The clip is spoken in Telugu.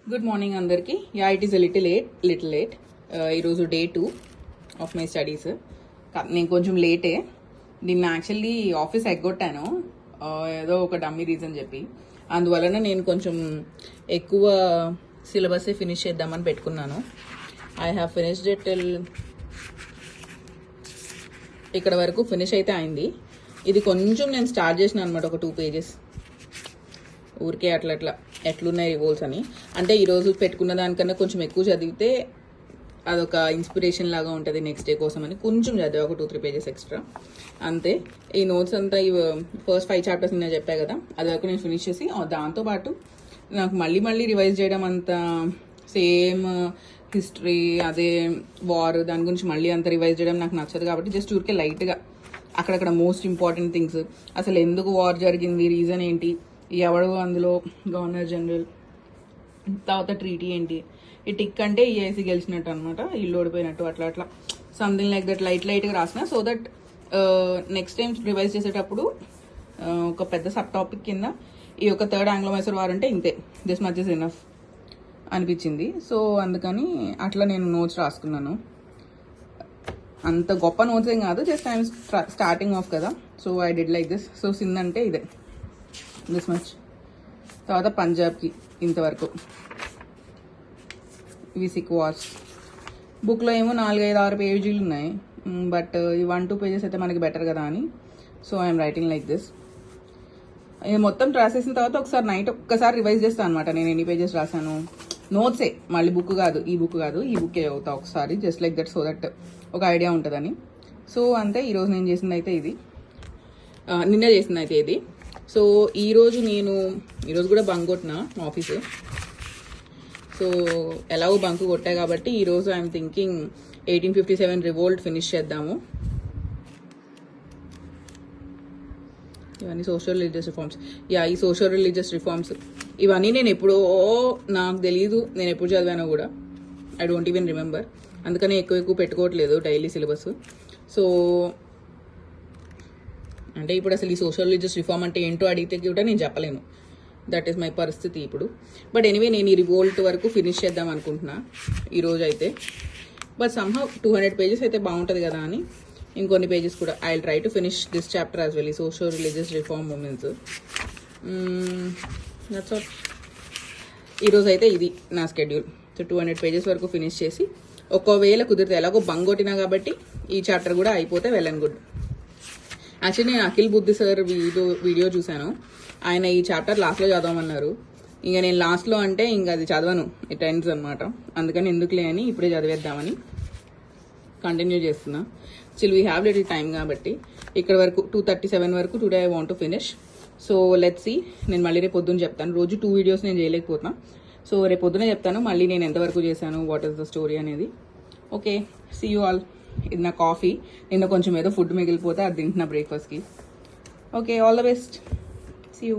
గుడ్ మార్నింగ్ అందరికి. Yeah it is little late. ఈరోజు డే 2 ఆఫ్ మై స్టడీస్. నేను కొంచెం లేటే. నిన్న యాక్చువల్లీ ఆఫీస్ ఎగ్గొట్టాను, ఏదో ఒక డమ్మీ రీజన్ చెప్పి. అందువలన నేను కొంచెం ఎక్కువ సిలబస్ ఫినిష్ చేద్దామని పెట్టుకున్నాను. I have finished it till ఇక్కడ వరకు ఫినిష్ అయితే అయింది. ఇది కొంచెం నేను స్టార్ట్ చేసిన అనమాట, ఒక 2 పేజెస్ ఊరికే అట్లా ఎట్లున్నాయి గోల్స్ అని. అంటే ఈరోజు పెట్టుకున్న దానికన్నా కొంచెం ఎక్కువ చదివితే అదొక ఇన్స్పిరేషన్ లాగా ఉంటుంది నెక్స్ట్ డే కోసం అని కొంచెం చదివా, ఒక 2-3 పేజెస్ ఎక్స్ట్రా అంతే. ఈ నోట్స్ అంతా ఫస్ట్ 5 చాప్టర్స్ నేను చెప్పా కదా, అది వరకు నేను ఫినిష్ చేసి దాంతోపాటు నాకు మళ్ళీ రివైజ్ చేయడం అంత సేమ్ హిస్టరీ అదే వార్ దాని గురించి మళ్ళీ అంత రివైజ్ చేయడం నాకు నచ్చదు. కాబట్టి జస్ట్ ఊరికే లైట్గా అక్కడక్కడ మోస్ట్ ఇంపార్టెంట్ థింగ్స్, అసలు ఎందుకు వార్ జరిగింది, రీజన్ ఏంటి, ఎవడు అందులో గవర్నర్ జనరల్, తర్వాత ట్రీటీ ఏంటి, ఈ టిక్ అంటే ఈఐసి గెలిచినట్టు అనమాట, ఇల్లు ఓడిపోయినట్టు, అట్లా సంథింగ్ లైక్ దట్ లైట్గా రాసిన. So that next time revise చేసేటప్పుడు ఒక పెద్ద సబ్ టాపిక్ కింద ఈ యొక్క థర్డ్ ఆంగ్లో మైసూర్ వార్ అంటే ఇంతే, దిస్ మచ్ ఇస్ ఎనఫ్ అనిపించింది. సో అందుకని అట్లా నేను నోట్స్ రాసుకున్నాను. అంత గొప్ప నోట్స్ ఏం కాదు, జస్ట్ ఐఎమ్ స్టార్టింగ్ ఆఫ్ కదా, so I did like this. So Sindh అంటే ఇదే, దిస్ మచ్. తర్వాత పంజాబ్కి ఇంతవరకు. ఇవి సిక్ వార్స్. బుక్లో ఏమో 4-5-6 పేజీలు ఉన్నాయి, బట్ ఈ 1-2 పేజెస్ అయితే మనకి బెటర్ కదా అని, so I'm writing like this. ఇది మొత్తం రాసేసిన తర్వాత ఒకసారి నైట్ ఒక్కసారి రివైజ్ చేస్తాను అనమాట, నేను ఎన్ని పేజెస్ రాశాను. నోట్సే, మళ్ళీ బుక్ కాదు, ఈ బుక్ చదువుతా ఒకసారి, just like that, so that ఒక ఐడియా ఉంటుందని. సో అంతే. ఈరోజు నేను చేసింది అయితే ఇది, నిన్న చేసింది అయితే ఇది. సో ఈరోజు కూడా బంక్ కొట్టిన ఆఫీసు. సో ఎలాగో బంక్ కొట్టా కాబట్టి ఈరోజు ఐఎమ్ థింకింగ్ 1857 రివోల్ట్ ఫినిష్ చేద్దాము. ఇవన్నీ సోషల్ రిలీజియస్ రిఫార్మ్స్. ఈ సోషల్ రిలీజియస్ రిఫార్మ్స్ ఇవన్నీ నేను ఎప్పుడో, నాకు తెలీదు నేను ఎప్పుడు చదివానో కూడా, ఐ డోంట్ ఈవెన్ రిమెంబర్. అందుకని ఎక్కువ పెట్టుకోవట్లేదు డైలీ సిలబస్. సో అంటే ఇప్పుడు అసలు ఈ సోషల్ రిలీజియస్ రిఫార్మ్ అంటే ఏంటో అడిగితే కూడా నేను చెప్పలేను, దట్ ఈస్ మై పరిస్థితి ఇప్పుడు. బట్ ఎనీవే నేను ఈ రివోల్ట్ వరకు ఫినిష్ చేద్దాం అనుకుంటున్నా ఈరోజు అయితే. బట్ సమ్హౌ 200 పేజెస్ అయితే బాగుంటుంది కదా అని ఇంకొన్ని పేజెస్ కూడా I will try to finish this chapter as well, ఈ social religious reform movements. That's all. ఈరోజు అయితే ఇది నా స్కెడ్యూల్. సో 200 పేజెస్ వరకు ఫినిష్ చేసి, ఒకవేళ కుదిరితే, ఎలాగో బంక్ కొట్టినా కాబట్టి ఈ చాప్టర్ కూడా అయిపోతే వెల్ అండ్ గుడ్. యాక్చువల్లీ నేను అఖిల్ బుద్ధి సార్ వీడియో చూశాను. ఆయన ఈ చాప్టర్ లాస్ట్లో చదవమన్నారు. ఇంకా నేను లాస్ట్లో అంటే ఇంకా అది చదవను, ఇట్ ఎండ్స్ అనమాట. అందుకని ఎందుకులే అని ఇప్పుడే చదివేద్దామని కంటిన్యూ చేస్తున్నా. Still we have little time కాబట్టి ఇక్కడ వరకు 2:37 వరకు today I want to finish. So let's see. నేను మళ్ళీ రేపు పొద్దున్న చెప్తాను. రోజు 2 వీడియోస్ నేను చేయలేకపోతున్నా, సో రేపు పొద్దునే చెప్తాను మళ్ళీ నేను ఎంతవరకు చేశాను, వాట్ ఈస్ ద స్టోరీ అనేది. Okay, see you all. ఇది నా కాఫీ, నిన్న కొంచెం ఏదో ఫుడ్ మిగిలిపోతే అది తింటున్నా బ్రేక్ఫాస్ట్కి. Okay, all the best, see you.